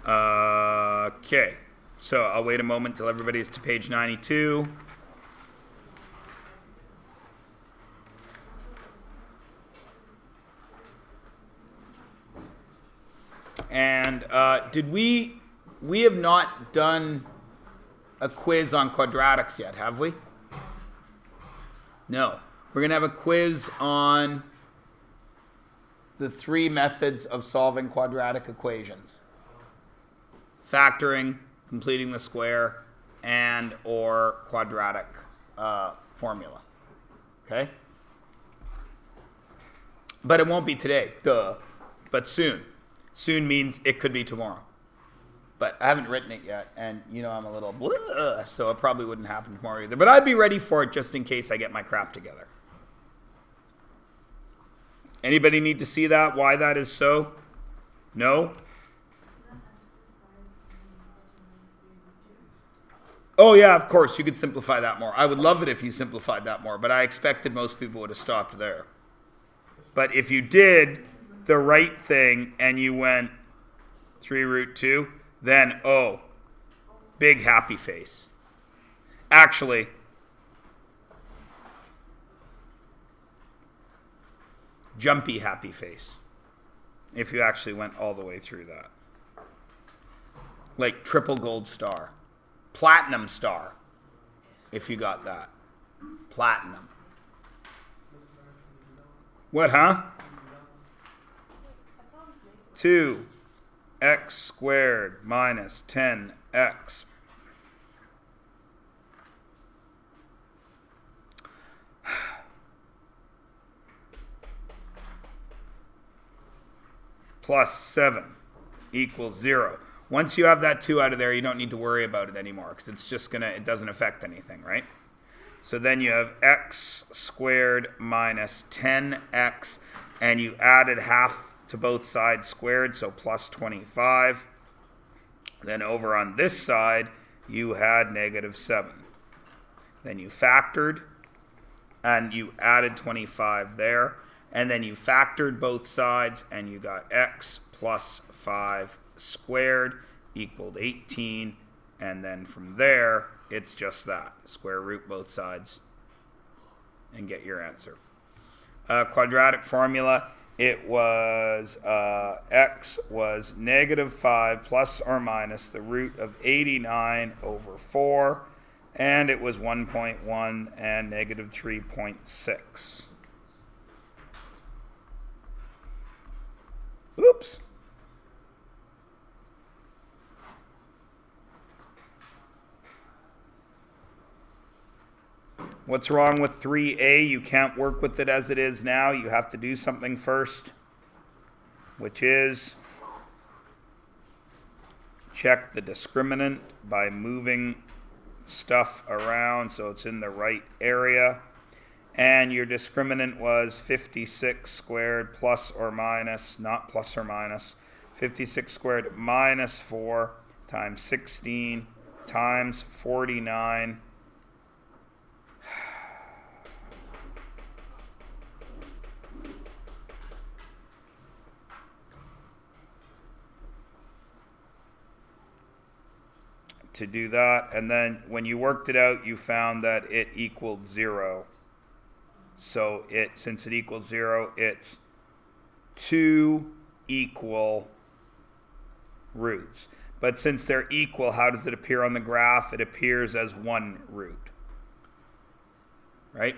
Okay, so I'll wait a moment till everybody's to page 92. And did we have not done a quiz on quadratics yet, have we? No. We're going to have a quiz on the three methods of solving quadratic equations. Factoring, completing the square, and or quadratic formula. Okay? But it won't be today, duh. But soon. Soon means it could be tomorrow. But I haven't written it yet, and you know I'm a little blah, so it probably wouldn't happen tomorrow either. But I'd be ready for it just in case I get my crap together. Anybody need to see that, why that is so? No? Oh yeah, of course, you could simplify that more. I would love it if you simplified that more, but I expected most people would have stopped there. But if you did the right thing and you went 3 root 2, then, oh, big happy face. Actually, jumpy happy face, if you actually went all the way through that. Like triple gold star. Platinum star, if you got that. Platinum. What, huh? 2x squared minus 10x plus 7 equals 0. Once you have that 2 out of there, you don't need to worry about it anymore because it's just it doesn't affect anything, right? So then you have x squared minus 10x, and you added half to both sides squared, so plus 25. Then over on this side, you had negative 7. Then you factored, and you added 25 there. And then you factored both sides, and you got x plus 5 squared equaled 18. And then from there, it's just that. Square root both sides and get your answer. Quadratic formula, it was x was negative 5 plus or minus the root of 89 over 4. And it was 1.1 and negative 3.6. Oops. What's wrong with 3a? You can't work with it as it is now. You have to do something first, which is check the discriminant by moving stuff around so it's in the right area. And your discriminant was 56 squared plus or minus, not plus or minus, 56 squared minus 4 times 16 times 49. To do that, and then when you worked it out, you found that it equaled 0. So since it equals 0, it's 2 equal roots. But since they're equal, how does it appear on the graph? It appears as 1 root. Right?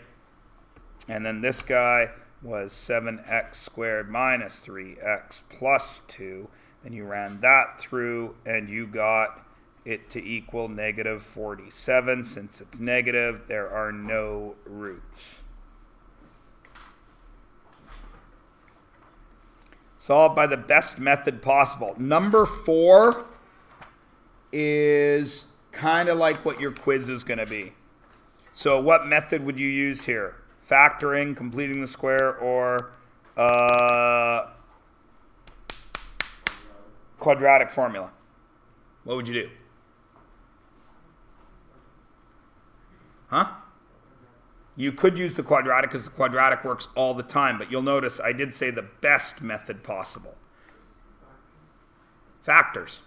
And then this guy was 7x squared minus 3x plus 2. Then you ran that through, and you got it to equal negative 47. Since it's negative, there are no roots. Solve by the best method possible. Number 4 is kind of like what your quiz is going to be. So what method would you use here? Factoring, completing the square, or quadratic formula? What would you do? Huh? You could use the quadratic because the quadratic works all the time, but you'll notice I did say the best method possible. Factors.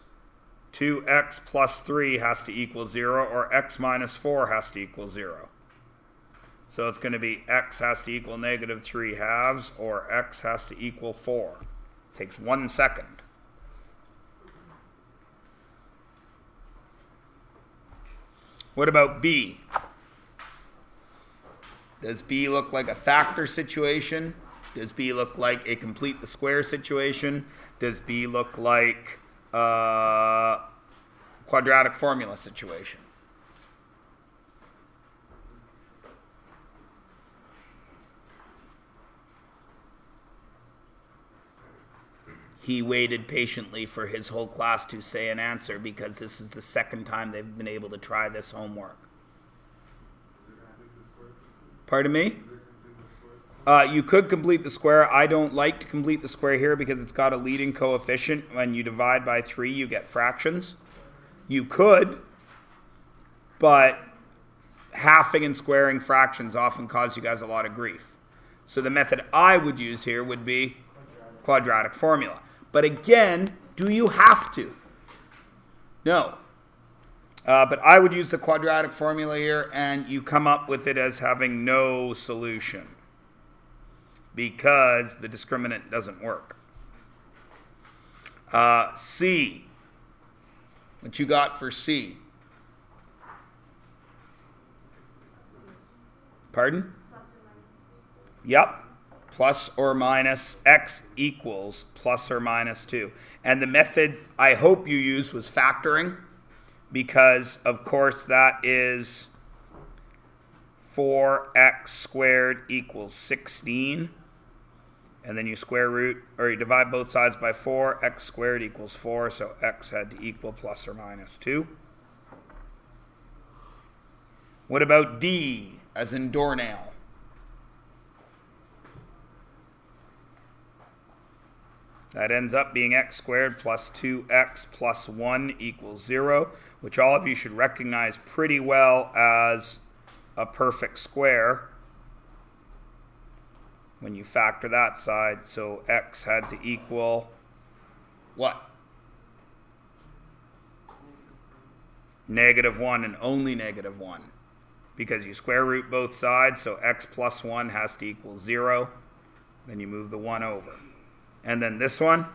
2x plus 3 has to equal 0, or x minus 4 has to equal 0. So it's going to be x has to equal negative 3 halves, or x has to equal 4. Takes 1 second. What about b? Does b look like a factor situation? Does b look like a complete the square situation? Does b look like a quadratic formula situation? He waited patiently for his whole class to say an answer because this is the second time they've been able to try this homework. Pardon me? You could complete the square. I don't like to complete the square here because it's got a leading coefficient. When you divide by 3, you get fractions. You could, but halving and squaring fractions often cause you guys a lot of grief. So the method I would use here would be quadratic formula. But again, do you have to? No. But I would use the quadratic formula here, and you come up with it as having no solution because the discriminant doesn't work. C. What you got for C? Pardon? Yep. Plus or minus x equals plus or minus 2. And the method I hope you used was factoring, because of course that is 4x squared equals 16. And then you square root, or you divide both sides by 4, x squared equals 4, so x had to equal plus or minus 2. What about D, as in doornail? That ends up being x squared plus 2x plus 1 equals 0, which all of you should recognize pretty well as a perfect square when you factor that side. So x had to equal what? -1 and only -1, because you square root both sides, so x plus 1 has to equal 0. Then you move the 1 over. And then this one,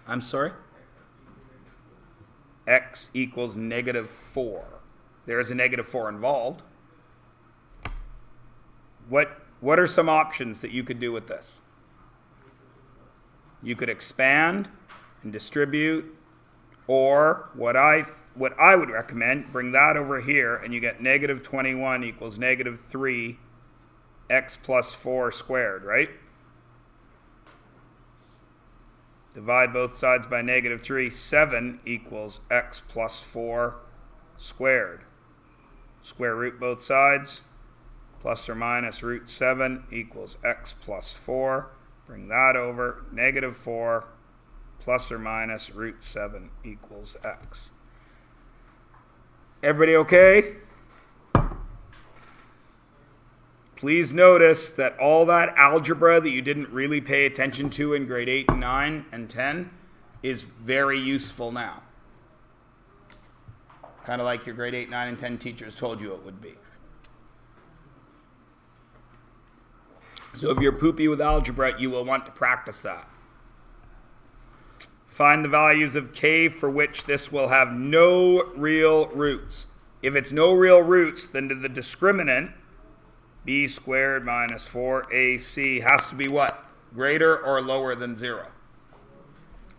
I'm sorry? X equals -4. There is a -4 involved. What are some options that you could do with this? You could expand and distribute, or what I would recommend, bring that over here, and you get -21 equals -3 x plus 4 squared, right? Divide both sides by -3, 7 equals x plus 4 squared. Square root both sides, plus or minus root 7 equals x plus 4. Bring that over, -4 plus or minus root 7 equals x. Everybody okay? Please notice that all that algebra that you didn't really pay attention to in grade 8, 9, and 10 is very useful now. Kind of like your grade 8, 9, and 10 teachers told you it would be. So if you're poopy with algebra, you will want to practice that. Find the values of k for which this will have no real roots. If it's no real roots, then the discriminant, b squared minus 4ac, has to be what? Greater or lower than 0?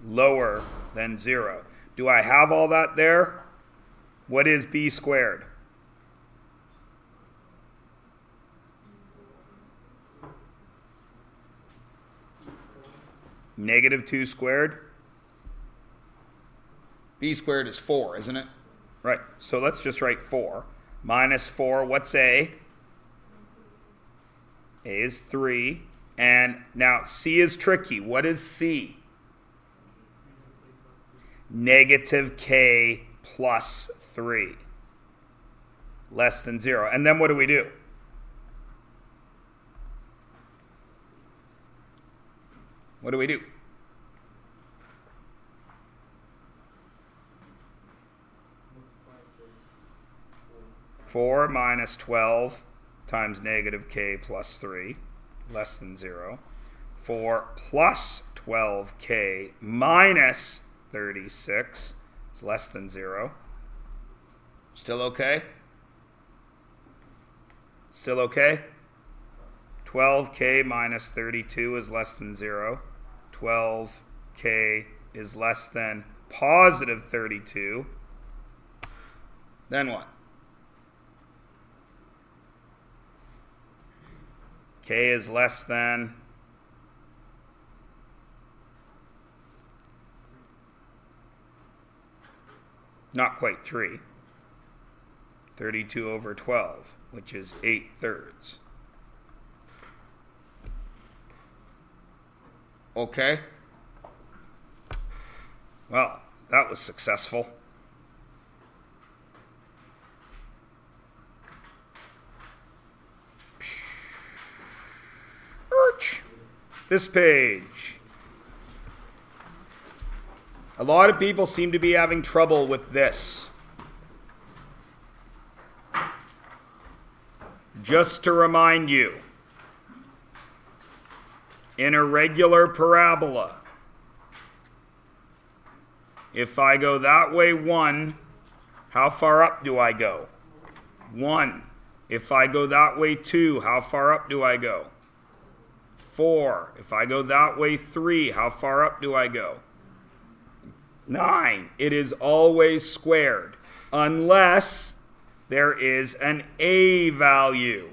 Lower than 0. Do I have all that there? What is b squared? -2 squared. B squared is 4, isn't it? Right. So let's just write 4. Minus 4, what's A? A is 3. And now C is tricky. What is C? -k plus 3. less than 0. And then what do we do? What do we do? Four minus 12 times negative k plus 3, less than 0. 4 plus 12k minus 36 is less than 0. Still okay? Still okay? 12k minus 32 is less than 0. 12k is less than positive 32. Then what? K is less than not quite 3. 32 over 12, which is 8/3. Okay? Well, that was successful. This page. A lot of people seem to be having trouble with this. Just to remind you, in a regular parabola, if I go that way 1, how far up do I go? 1. If I go that way 2, how far up do I go? 4. If I go that way 3, how far up do I go? 9. It is always squared, unless there is an a value.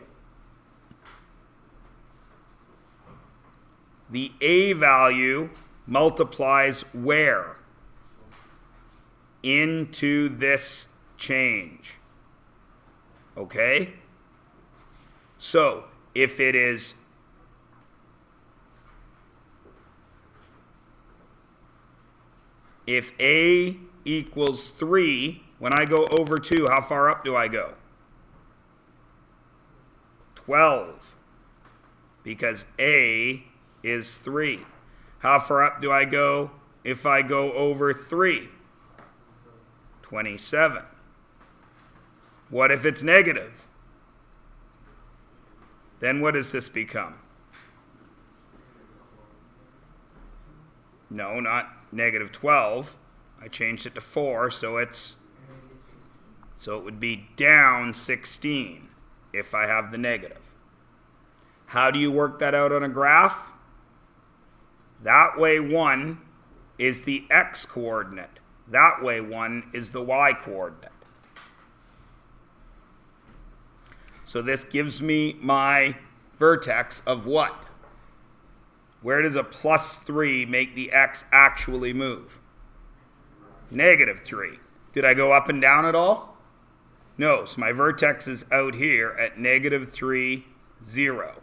The a value multiplies where? Into this change. Okay? So, if it is if a equals 3, when I go over 2, how far up do I go? 12. Because a is 3. How far up do I go if I go over 3? 27. What if it's negative? Then what does this become? No, not negative 12. I changed it to 4, so it would be down 16 if I have the negative. How do you work that out on a graph? That way 1 is the x coordinate. That way 1 is the y coordinate. So this gives me my vertex of what? Where does a plus 3 make the x actually move? Negative 3. Did I go up and down at all? No, so my vertex is out here at negative 3, 0.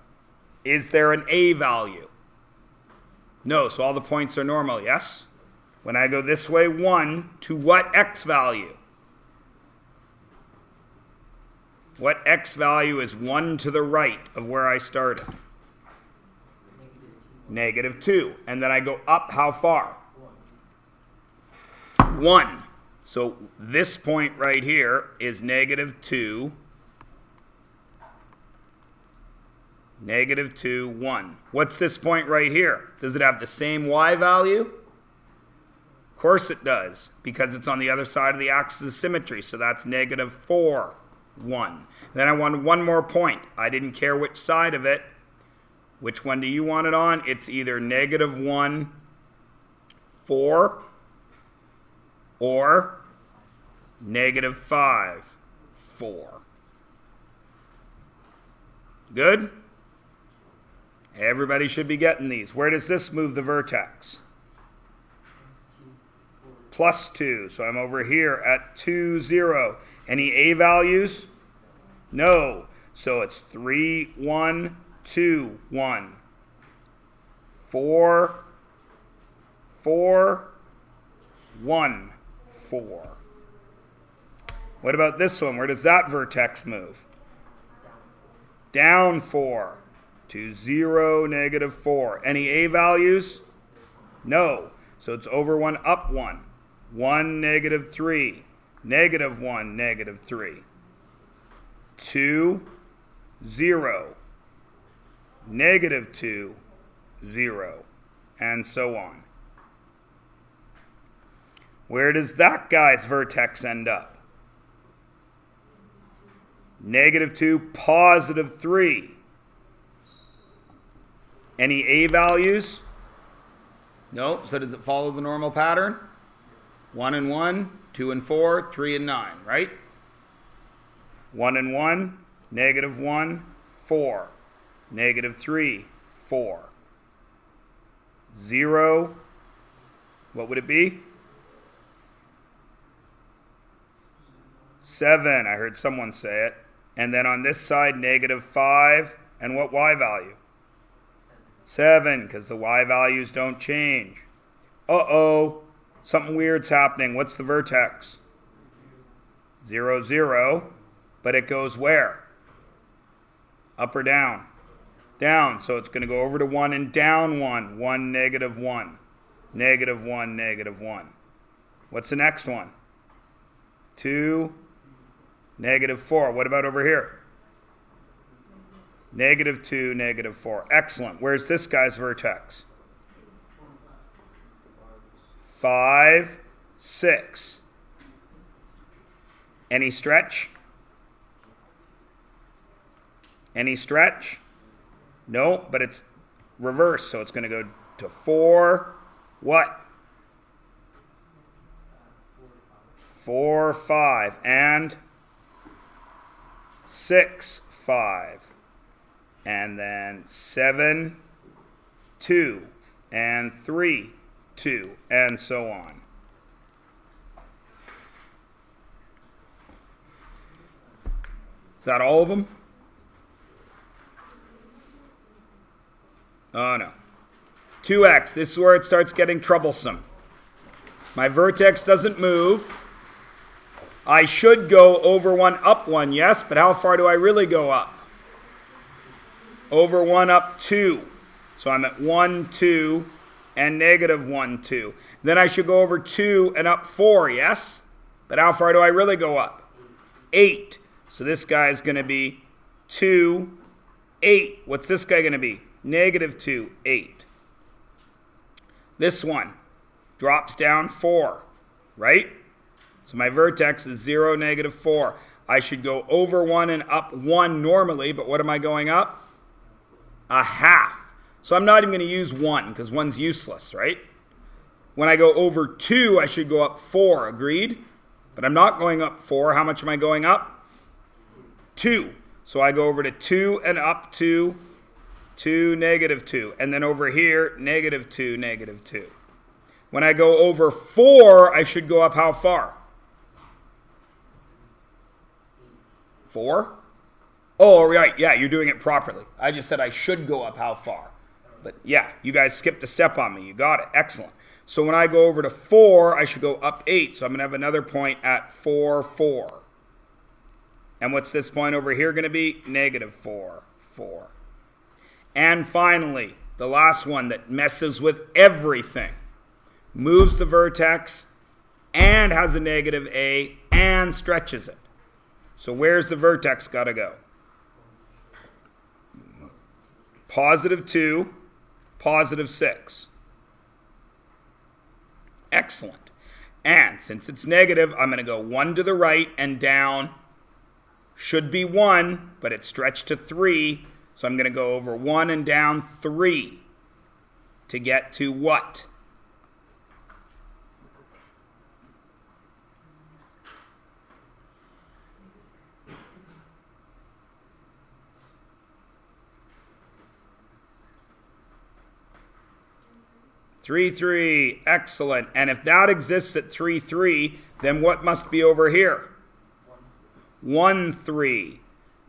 Is there an a value? No, so all the points are normal, yes? When I go this way, 1, to what x value? What x value is 1 to the right of where I started? Negative 2. And then I go up how far? 1. So this point right here is negative 2. Negative 2, 1. What's this point right here? Does it have the same y value? Of course it does, because it's on the other side of the axis of symmetry. So that's negative 4, 1. Then I wanted one more point. I didn't care which side of it. Which one do you want it on? It's either negative 1, 4, or negative 5, 4. Good? Everybody should be getting these. Where does this move the vertex? Plus 2. So I'm over here at 2, 0. Any a values? No. So it's 3, 1, 2, 1. 4, 4, 1, 4. What about this one? Where does that vertex move? Down 4 to 0, negative 4. Any A values? No. So it's over 1, up 1. 1, negative 3. Negative 1, negative 3. 2, 0. Negative 2, 0. And so on. Where does that guy's vertex end up? Negative 2, positive 3. Any A values? No. So does it follow the normal pattern? 1 and 1, 2 and 4, 3 and 9, right? 1 and 1, negative 1, 4. Negative 3, 4. 0, what would it be? 7, I heard someone say it. And then on this side, negative 5, and what Y value? 7, because the Y values don't change. Uh-oh, something weird's happening. What's the vertex? 0, 0, but it goes where? Up or down? Down, so it's going to go over to 1 and down 1. 1, negative 1. Negative 1, negative 1. What's the next one? 2, negative 4. What about over here? Negative 2, negative 4. Excellent. Where's this guy's vertex? 5, 6. Any stretch? Any stretch? No, but it's reversed, so it's going to go to 4, what? 4, 5, and 6, 5. And then 7, 2, and 3, 2, and so on. Is that all of them? Oh, no. 2x, this is where it starts getting troublesome. My vertex doesn't move. I should go over 1, up 1, yes, but how far do I really go up? Over 1, up 2. So I'm at 1, 2, and negative 1, 2. Then I should go over 2 and up 4, yes? But how far do I really go up? 8. So this guy is going to be 2, 8. What's this guy going to be? Negative 2, 8. This one drops down 4, right? So my vertex is 0, negative 4. I should go over 1 and up 1 normally, but what am I going up? A half. So I'm not even going to use 1 because 1's useless, right? When I go over 2, I should go up 4, agreed? But I'm not going up 4. How much am I going up? 2. So I go over to 2 and up 2, 2, negative 2. And then over here, negative 2, negative 2. When I go over 4, I should go up how far? 4? Oh, right. Yeah, you're doing it properly. I just said I should go up how far. But yeah, you guys skipped a step on me. You got it. Excellent. So when I go over to 4, I should go up 8. So I'm going to have another point at 4, 4. And what's this point over here going to be? Negative 4, 4. And finally, the last one that messes with everything. Moves the vertex and has a negative A and stretches it. So where's the vertex got to go? Positive 2, positive 6. Excellent. And since it's negative, I'm going to go 1 to the right and down. Should be 1, but it's stretched to 3. So I'm going to go over 1 and down 3 to get to what? Three, 3, excellent. And if that exists at 3, 3, then what must be over here? 1, 3.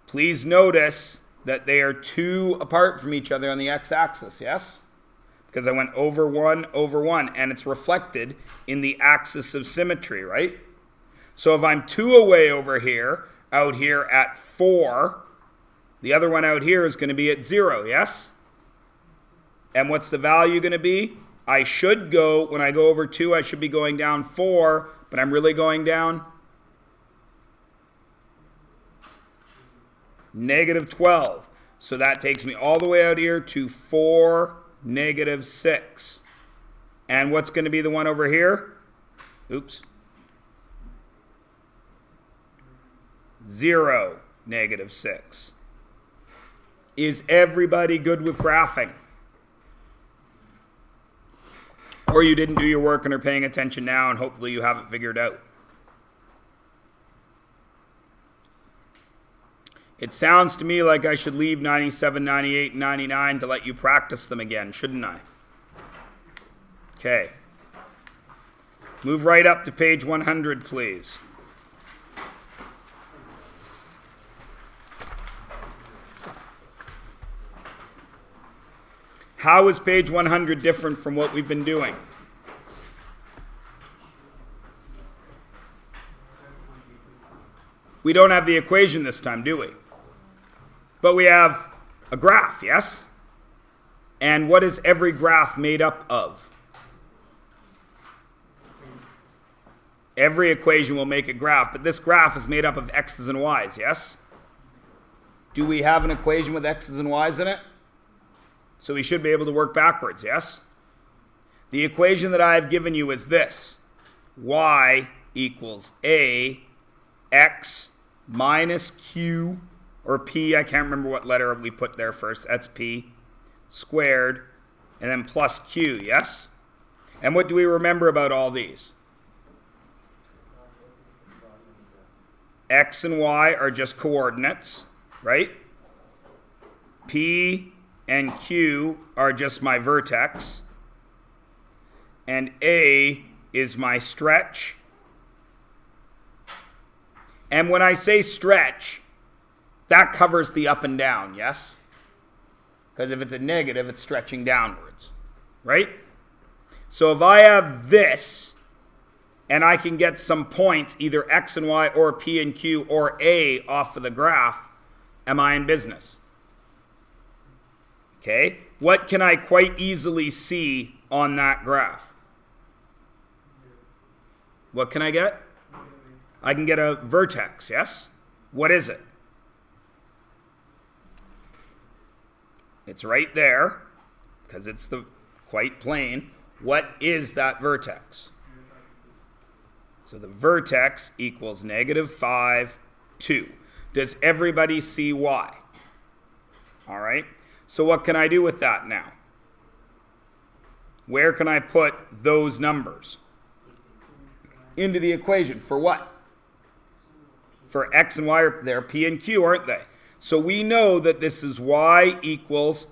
Please notice that they are 2 apart from each other on the x-axis, yes? Because I went over 1, and it's reflected in the axis of symmetry, right? So if I'm 2 away over here, out here at 4, the other one out here is going to be at 0, yes? And what's the value going to be? I should go, when I go over 2, I should be going down 4, but I'm really going down -12. So that takes me all the way out here to 4, -6. And what's going to be the one over here? Oops. 0, -6. Is everybody good with graphing? Or you didn't do your work and are paying attention now, and hopefully you have it figured out. It sounds to me like I should leave 97, 98, and 99 to let you practice them again, shouldn't I? Okay. Move right up to page 100, please. How is page 100 different from what we've been doing? We don't have the equation this time, do we? But we have a graph, yes? And what is every graph made up of? Every equation will make a graph, but this graph is made up of x's and y's, yes? Do we have an equation with x's and y's in it? So we should be able to work backwards, yes? The equation that I've given you is this. Y equals a x minus q, or p, I can't remember what letter we put there first, that's p, squared, and then plus q, yes? And what do we remember about all these? X and y are just coordinates, right? P and q are just my vertex. And a is my stretch. And when I say stretch, that covers the up and down, yes? Because if it's a negative, it's stretching downwards, right? So if I have this, and I can get some points, either x and y or p and q or a off of the graph, am I in business? Okay, what can I quite easily see on that graph? What can I get? I can get a vertex, yes? What is it? It's right there, because it's the quite plain. What is that vertex? So the vertex equals -5, 2. Does everybody see y? All right. So what can I do with that now? Where can I put those numbers? Into the equation. For what? For x and y, they're p and q, aren't they? So we know that this is y equals...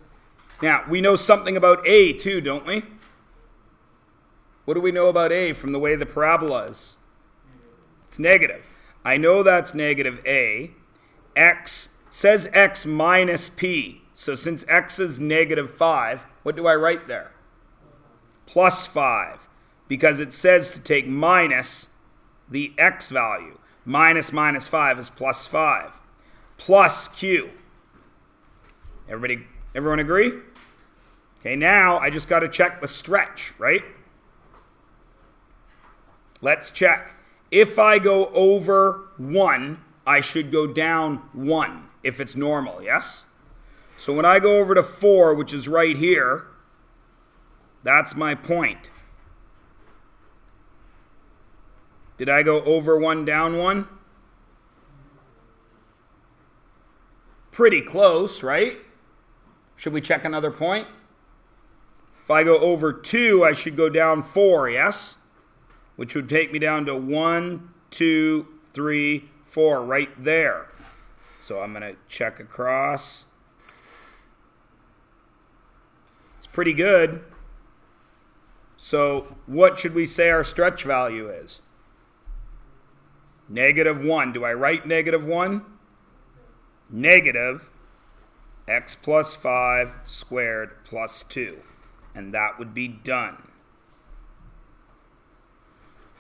Now, we know something about a too, don't we? What do we know about a from the way the parabola is? It's negative. I know that's -a. X says x minus p. So since x is -5, what do I write there? +5. Because it says to take minus the x value. Minus -5 is +5. Plus q. Everyone agree? Okay, now I just got to check the stretch, right? Let's check. If I go over 1, I should go down 1 if it's normal, yes? So when I go over to 4, which is right here, that's my point. Did I go over 1, down 1? Pretty close, right? Should we check another point? If I go over 2, I should go down 4, yes? Which would take me down to 1, 2, 3, 4, right there. So I'm going to check across. It's pretty good. So what should we say our stretch value is? -1. Do I write -1? Negative x plus 5 squared plus 2. And that would be done.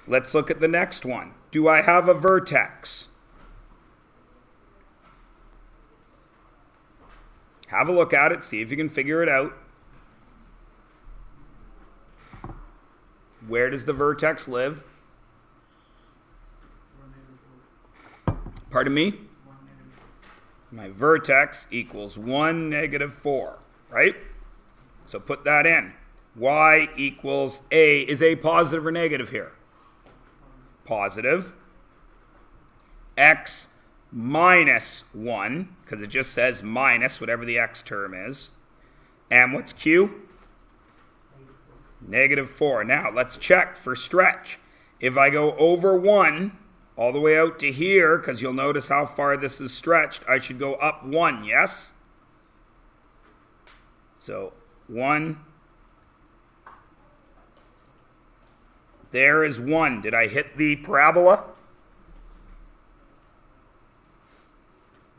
Let's look at the next one. Do I have a vertex? Have a look at it, see if you can figure it out. Where does the vertex live? Pardon me? My vertex equals 1, -4, right? So put that in. Y equals A. Is A positive or negative here? Positive. X minus 1, because it just says minus whatever the x term is. And what's Q? -4. Now, let's check for stretch. If I go over 1 all the way out to here, because you'll notice how far this is stretched, I should go up 1, yes? So, 1. There is 1. Did I hit the parabola?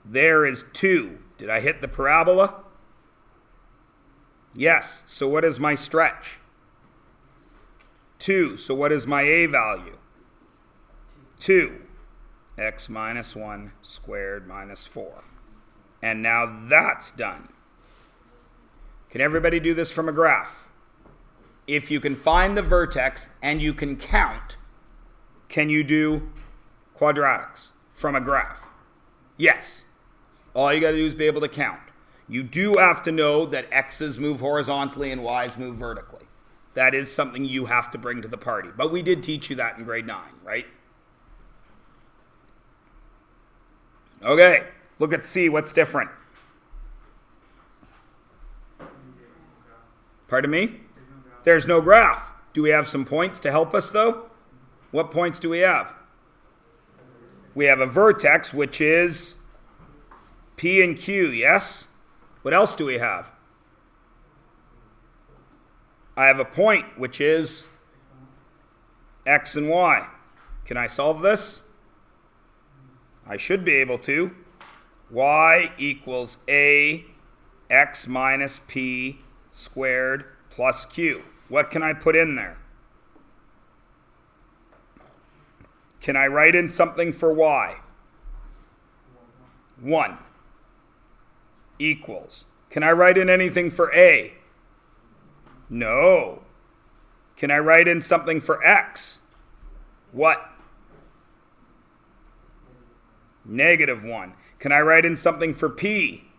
There is 2. Did I hit the parabola? Yes. So what is my stretch? 2. So what is my A value? 2. X minus 1 squared minus 4. And now that's done. Can everybody do this from a graph? If you can find the vertex and you can count, can you do quadratics from a graph? Yes. All you got to do is be able to count. You do have to know that x's move horizontally and y's move vertically. That is something you have to bring to the party. But we did teach you that in grade 9, right? Okay, look at C. What's different? Pardon me? There's no graph. Do we have some points to help us, though? What points do we have? We have a vertex, which is P and Q, yes? What else do we have? I have a point, which is X and Y. Can I solve this? I should be able to. Y equals A X minus P squared plus Q. What can I put in there? Can I write in something for Y? 1 equals. Can I write in anything for A? No. Can I write in something for X? What? -1. Can I write in something for P?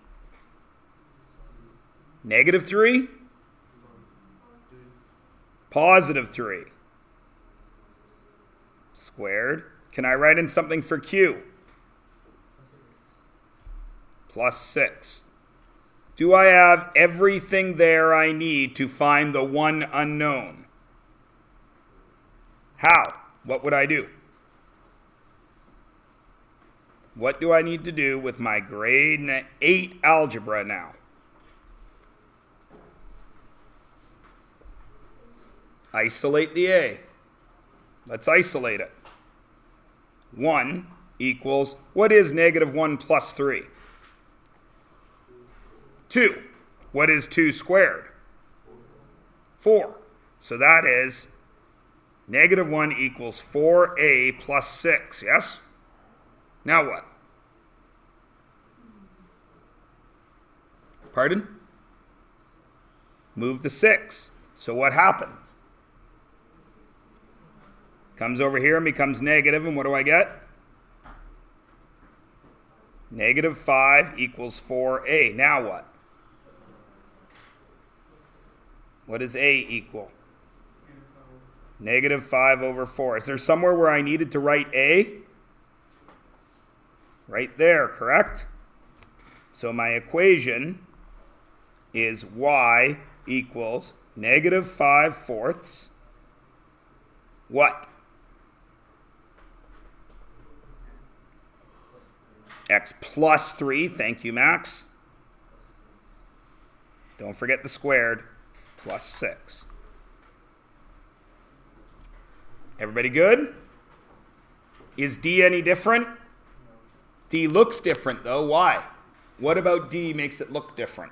-3? +3. Squared. Can I write in something for Q? +6. Do I have everything there I need to find the one unknown? How? What would I do? What do I need to do with my grade 8 algebra now? Isolate the A. Let's isolate it. 1 equals, what is -1 plus 3? 2. What is 2 squared? 4. So that is -1 equals 4A plus 6, yes? Now what? Pardon? Move the 6. So what happens? Comes over here and becomes negative, and what do I get? -5 equals 4A. Now what? What does A equal? -5 over 4. Is there somewhere where I needed to write A? Right there, correct? So my equation is Y equals -5/4. What? X plus 3. Thank you, Max. Don't forget the squared. Plus 6. Everybody good? Is D any different? D looks different, though. Why? What about D makes it look different?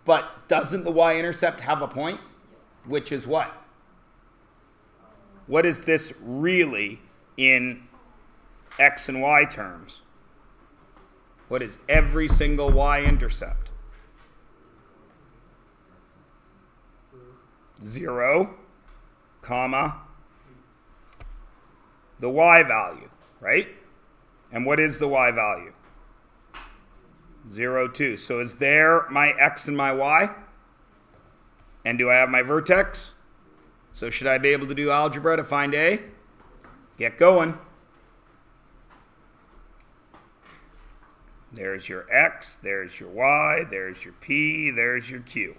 But doesn't the y-intercept have a point? Which is what? what is this really in x and y terms? What is every single y-intercept? 0, comma, the y value, right? And what is the y value? 0, 2. So is there my x and my y? And do I have my vertex? So should I be able to do algebra to find A? Get going. There's your x, there's your y, there's your p, there's your q.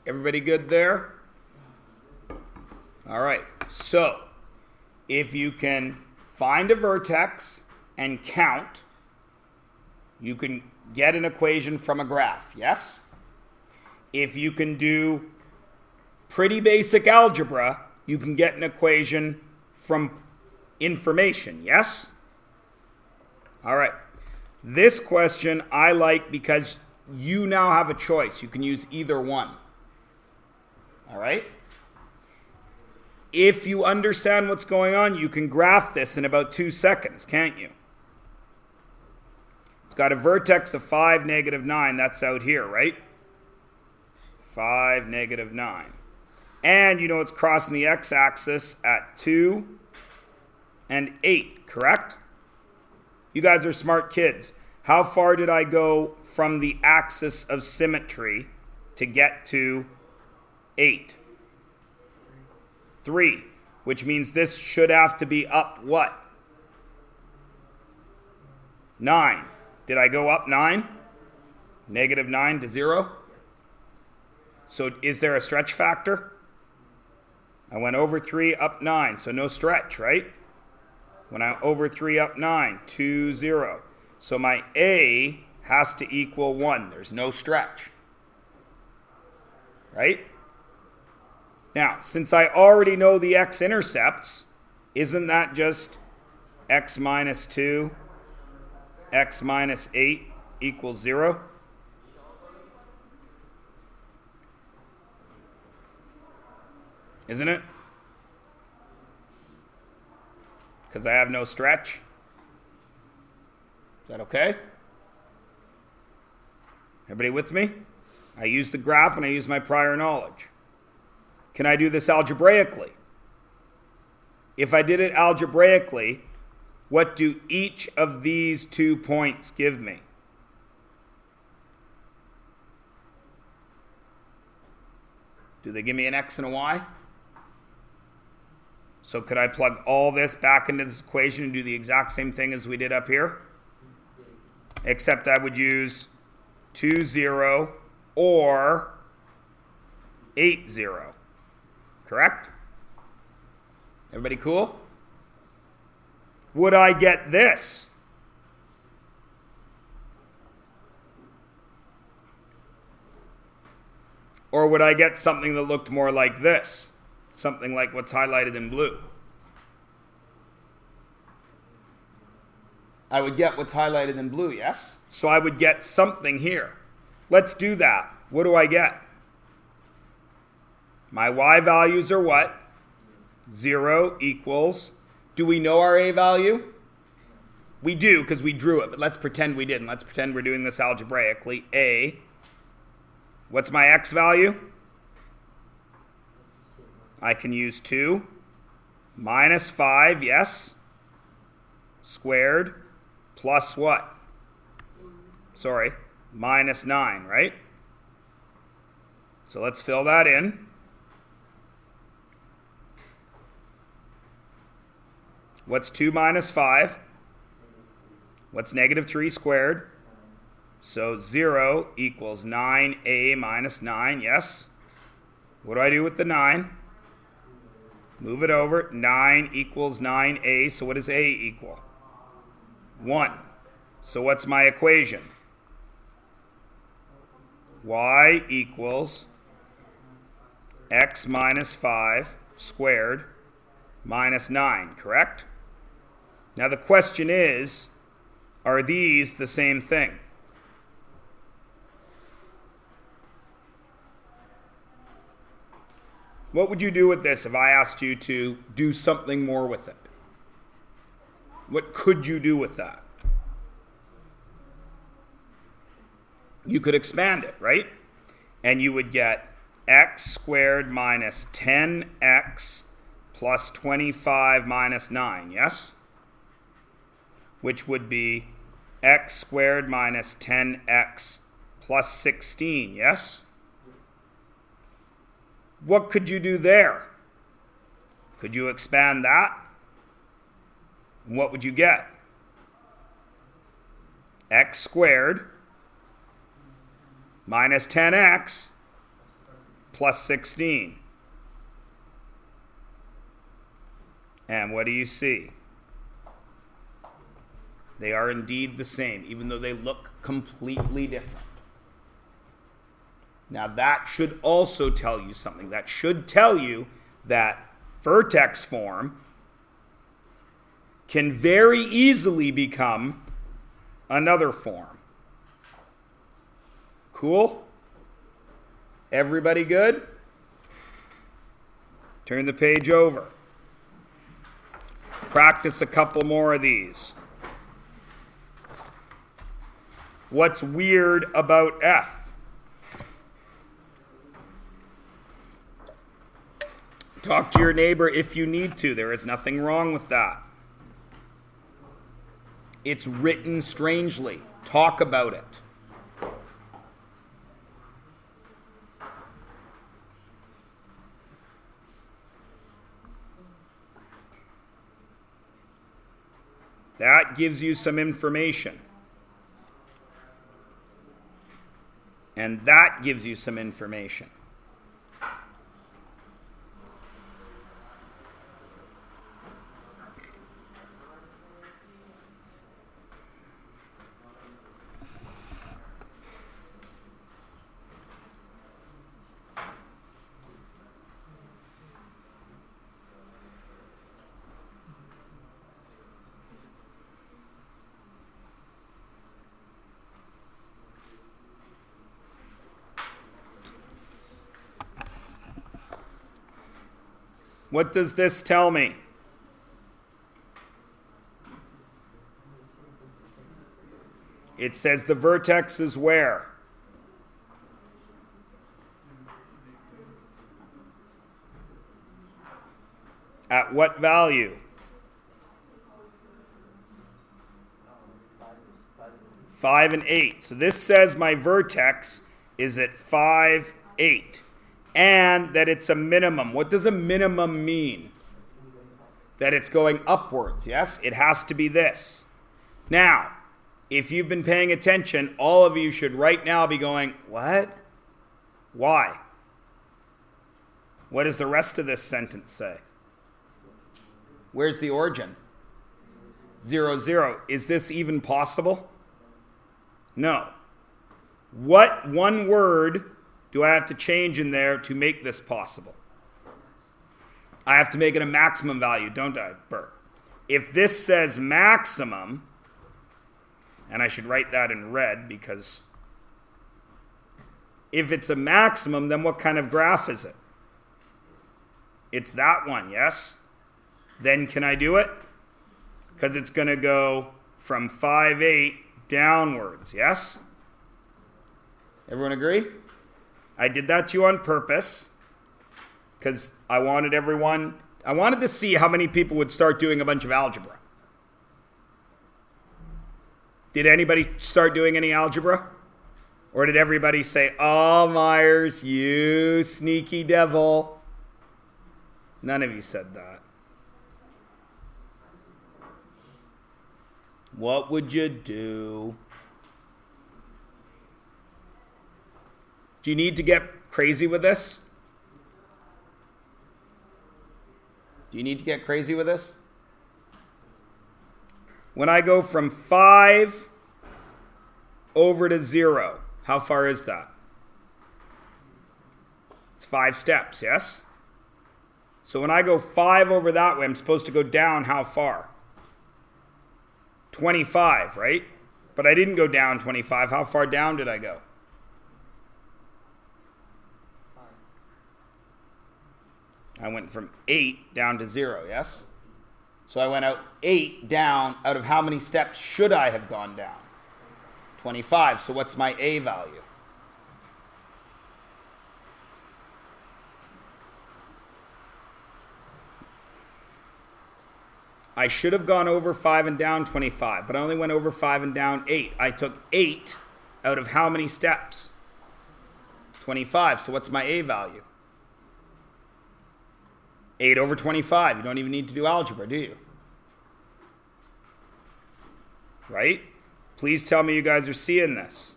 Everybody good there? All right. So if you can find a vertex and count, you can get an equation from a graph, yes? If you can do pretty basic algebra, you can get an equation from information, yes? All right. This question I like because you now have a choice. You can use either one. All right? If you understand what's going on, you can graph this in about 2 seconds, can't you? It's got a vertex of 5, -9. That's out here, right? 5, -9. And you know it's crossing the x-axis at 2 and 8, correct? You guys are smart kids. How far did I go from the axis of symmetry to get to 8? 3, which means this should have to be up what? 9. Did I go up 9? -9 to 0? So is there a stretch factor? I went over 3, up 9, so no stretch, right? When I over 3, up 9, 2, 0. So my A has to equal 1. There's no stretch. Right? Now, since I already know the x-intercepts, isn't that just x minus 2, x minus 8 equals 0? Isn't it? Because I have no stretch. Is that okay? Everybody with me? I use the graph and I use my prior knowledge. Can I do this algebraically? If I did it algebraically, what do each of these 2 points give me? Do they give me an x and a y? So could I plug all this back into this equation and do the exact same thing as we did up here? Except I would use 2, 0 or 8, 0. Correct? Everybody cool? Would I get this? Or would I get something that looked more like this? Something like what's highlighted in blue? I would get what's highlighted in blue, yes? So I would get something here. Let's do that. What do I get? My y values are what? 0 equals, do we know our a value? We do because we drew it, but let's pretend we didn't. Let's pretend we're doing this algebraically. A, what's my x value? I can use 2 minus 5, yes, squared, plus what? Sorry, minus 9, right? So let's fill that in. What's 2 minus 5? What's negative 3 squared? So 0 equals 9a minus 9, yes? What do I do with the 9? Move it over. 9 equals 9a, so what does a equal? 1. So what's my equation? Y equals x minus 5 squared minus 9, correct? Now the question is, are these the same thing? What would you do with this if I asked you to do something more with it? What could you do with that? You could expand it, right? And you would get x squared minus 10x plus 25 minus 9, yes? Which would be x squared minus 10x plus 16, yes? What could you do there? Could you expand that? What would you get? X squared minus 10x plus 16. And what do you see? They are indeed the same, even though they look completely different. Now that should also tell you something. That should tell you that vertex form can very easily become another form. Cool? Everybody good? Turn the page over. Practice a couple more of these. What's weird about F? Talk to your neighbor if you need to. There is nothing wrong with that. It's written strangely. Talk about it. That gives you some information. And that gives you some information. What does this tell me? It says the vertex is where? At what value? 5 and 8. So this says my vertex is at 5, 8. And that it's a minimum. What does a minimum mean? That it's going upwards, yes? It has to be this. Now, if you've been paying attention, all of you should right now be going, what? Why? What does the rest of this sentence say? Where's the origin? 0, 0. Is this even possible? No. What one word do I have to change in there to make this possible? I have to make it a maximum value, don't I, Burke? If this says maximum, And I should write that in red because if it's a maximum, then what kind of graph is it? It's that one, yes? Then can I do it? Because it's going to go from 5, 8 downwards, yes? Everyone agree? I did that to you on purpose because I wanted to see how many people would start doing a bunch of algebra. Did anybody start doing any algebra? Or did everybody say, "Oh, Myers, you sneaky devil"? None of you said that. What would you do? Do you need to get crazy with this? Do you need to get crazy with this? When I go from 5 over to 0, how far is that? It's 5 steps, yes? So when I go 5 over that way, I'm supposed to go down how far? 25, right? But I didn't go down 25. How far down did I go? I went from 8 down to 0, yes? So I went out 8 down. Out of how many steps should I have gone down? 25. So what's my A value? I should have gone over 5 and down 25, but I only went over 5 and down 8. I took 8 out of how many steps? 25. So what's my A value? 8 over 25. You don't even need to do algebra, do you? Right? Please tell me you guys are seeing this.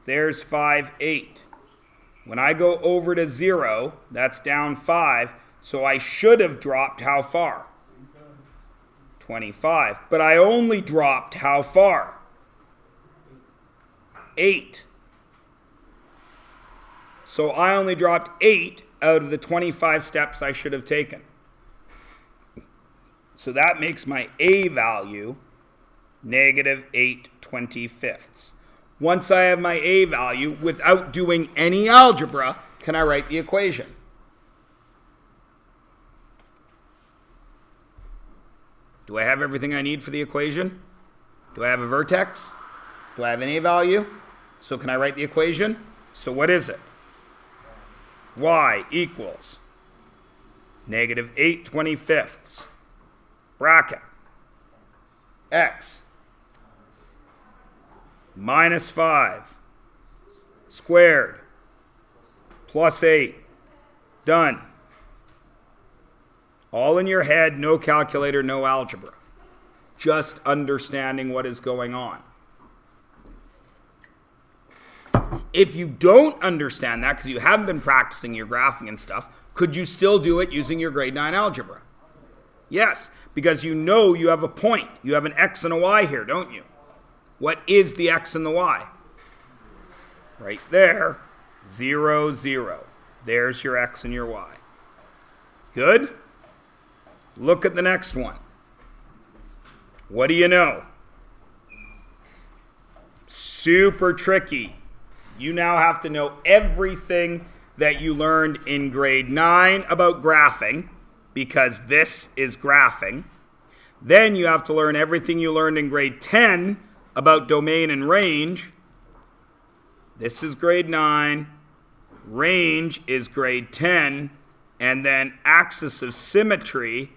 There's 5, 8. When I go over to 0, that's down 5. So I should have dropped how far? 25. But I only dropped how far? 8. So I only dropped 8 out of the 25 steps I should have taken. So that makes my A value negative 8/25. Once I have my A value, without doing any algebra, can I write the equation? Do I have everything I need for the equation? Do I have a vertex? Do I have an A value? So can I write the equation? So what is it? Y equals negative 8/25 bracket x minus 5 squared plus 8. Done. All in your head, no calculator, no algebra. Just understanding what is going on. If you don't understand that, because you haven't been practicing your graphing and stuff, could you still do it using your grade 9 algebra? Yes, because you know you have a point. You have an x and a y here, don't you? What is the x and the y? Right there, 0, 0. There's your x and your y. Good? Look at the next one. What do you know? Super tricky. You now have to know everything that you learned in grade 9 about graphing, because this is graphing. Then you have to learn everything you learned in grade 10 about domain and range. This is grade 9. Range is grade 10. And then axis of symmetry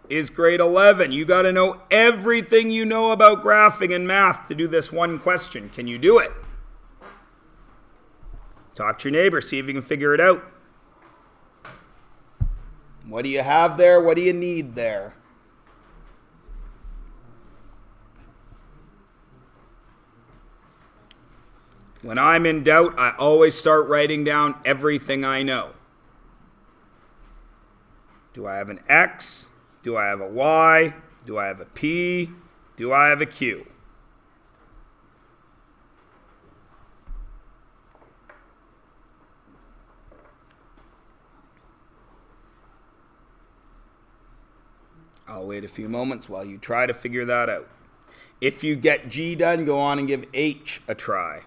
is grade 11. You got to know everything you know about graphing and math to do this one question. Can you do it? Talk to your neighbor, see if you can figure it out. What do you have there? What do you need there? When I'm in doubt, I always start writing down everything I know. Do I have an X? Do I have a Y? Do I have a P? Do I have a Q? I'll wait a few moments while you try to figure that out. If you get G done, go on and give H a try.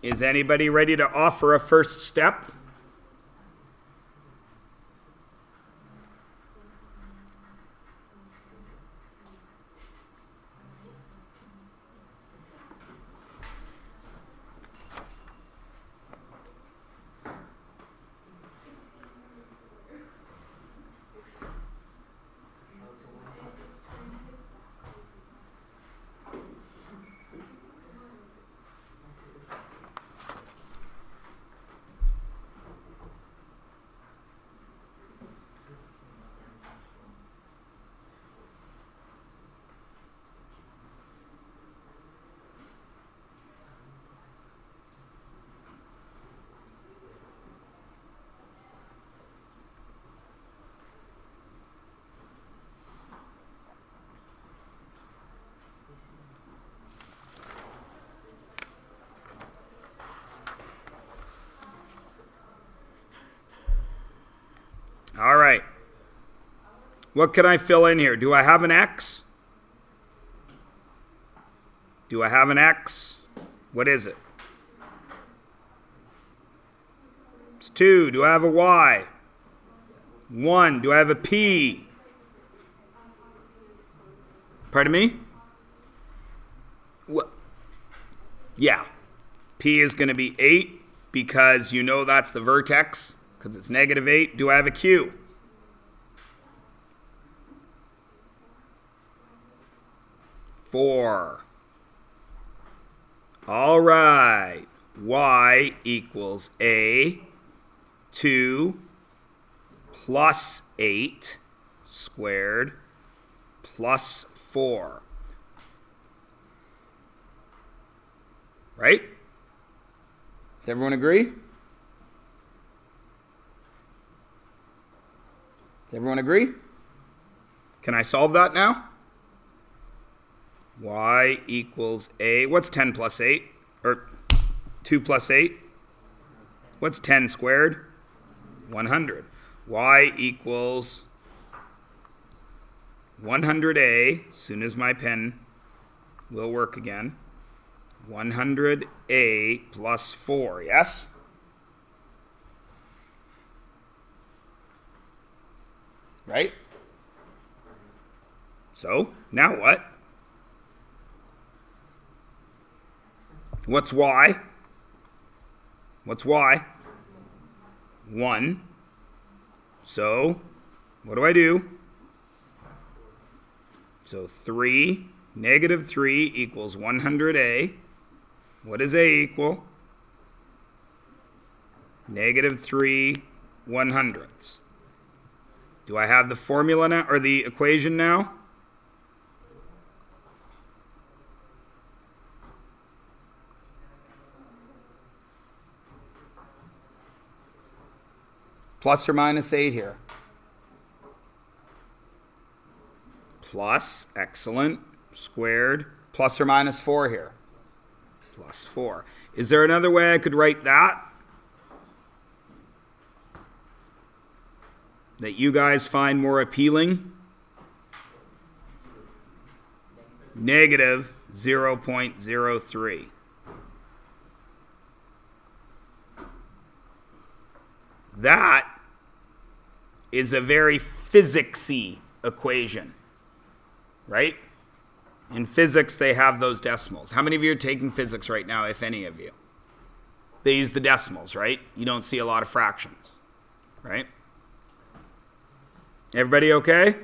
Is anybody ready to offer a first step? All right. What can I fill in here? Do I have an X? Do I have an X? What is it? It's 2. Do I have a Y? 1. Do I have a P? Pardon me? What? Yeah. P is going to be 8 because you know that's the vertex because it's -8. Do I have a Q? Four. All right. Y equals A 2 plus 8 squared plus 4. Right? Does everyone agree? Does everyone agree? Can I solve that now? Y equals A. What's 10 plus 8? Or 2 plus 8? What's 10 squared? 100. Y equals 100A, as soon as my pen will work again. 100A plus 4, yes? Right? So, now what? What's Y? What's Y? 1. So, what do? So 3, -3 equals 100A. What does A equal? -3 100ths. Do I have the formula now, or the equation now? Plus or minus 8 here? Plus, excellent, squared, plus or minus 4 here? Plus 4. Is there another way I could write that? That you guys find more appealing? -0.03. That is a very physicsy equation, right? In physics, they have those decimals. How many of you are taking physics right now, if any of you? They use the decimals, right? You don't see a lot of fractions, right? Everybody okay?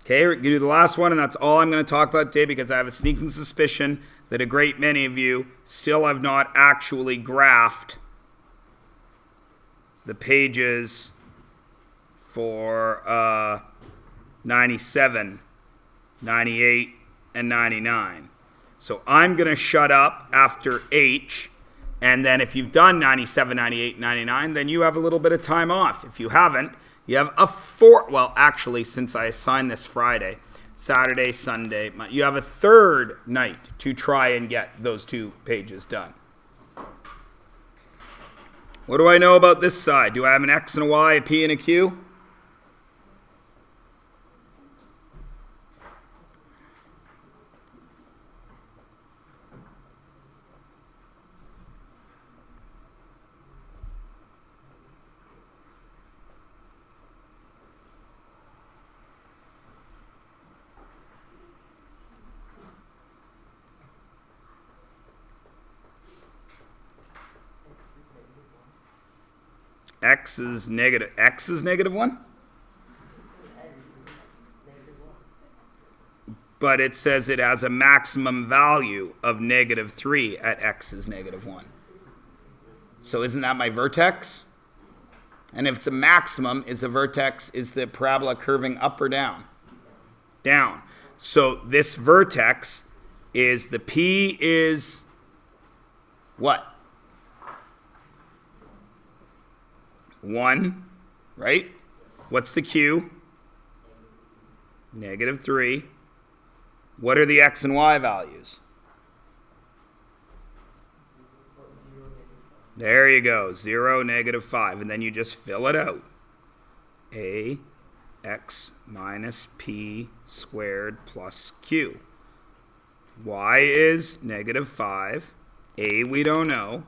Okay, we're going to do the last one, and that's all I'm going to talk about today because I have a sneaking suspicion that a great many of you still have not actually graphed the pages for 97, 98, and 99. So I'm going to shut up after H, and then if you've done 97, 98, 99, then you have a little bit of time off. If you haven't, you have well, actually, since I assigned this Friday, Saturday, Sunday, you have a third night to try and get those 2 pages done. What do I know about this side? Do I have an X and a Y, a P and a Q? X is negative 1? But it says it has a maximum value of negative 3 at X is negative 1. So isn't that my vertex? And if it's a maximum, is the vertex, is the parabola curving up or down? Down. So this vertex is, the P is what? 1, right? What's the Q? Negative 3. What are the X and Y values? There you go, 0, negative 5. And then you just fill it out. A X minus P squared plus Q. Y is negative 5. A we don't know.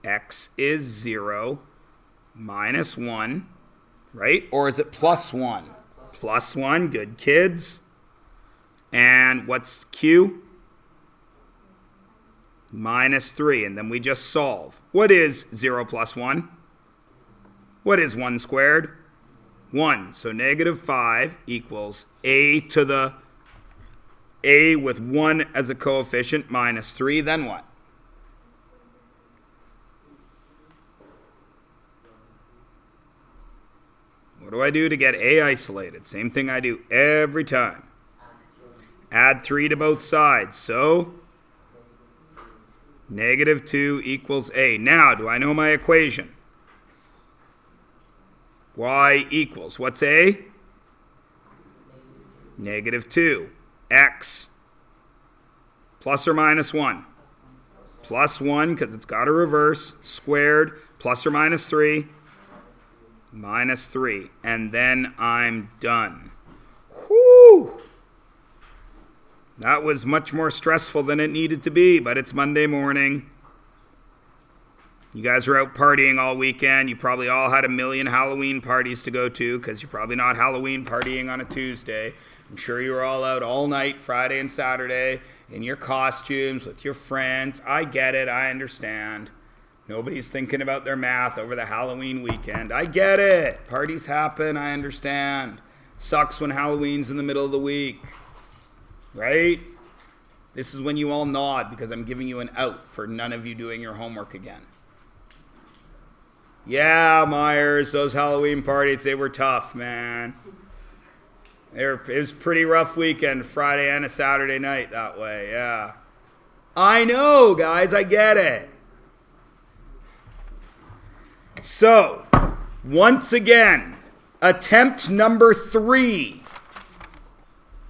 X is 0. Minus 1, right? Or is it plus 1? Plus 1, good kids. And what's Q? Minus 3, and then we just solve. What is 0 plus 1? What is 1 squared? 1. So negative 5 equals A to the A with 1 as a coefficient minus 3, then what? What do I do to get A isolated? Same thing I do every time. Add 3 to both sides. So, negative 2 equals A. Now, do I know my equation? Y equals, what's A? Negative 2. X plus or minus 1? Plus 1, because it's got a reverse, squared, plus or minus 3? Minus 3. And then I'm done. Whew! That was much more stressful than it needed to be, but it's Monday morning. You guys were out partying all weekend. You probably all had a million Halloween parties to go to, because you're probably not Halloween partying on a Tuesday. I'm sure you were all out all night, Friday and Saturday, in your costumes with your friends. I get it. I understand. Nobody's thinking about their math over the Halloween weekend. I get it. Parties happen. I understand. Sucks when Halloween's in the middle of the week. Right? This is when you all nod because I'm giving you an out for none of you doing your homework again. Yeah, Myers, those Halloween parties, they were tough, man. It was a pretty rough weekend, Friday and a Saturday night that way, yeah. I know, guys, I get it. So, once again, attempt number 3.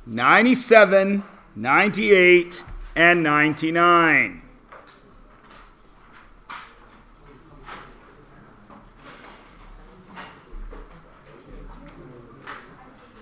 97, 98, and 99.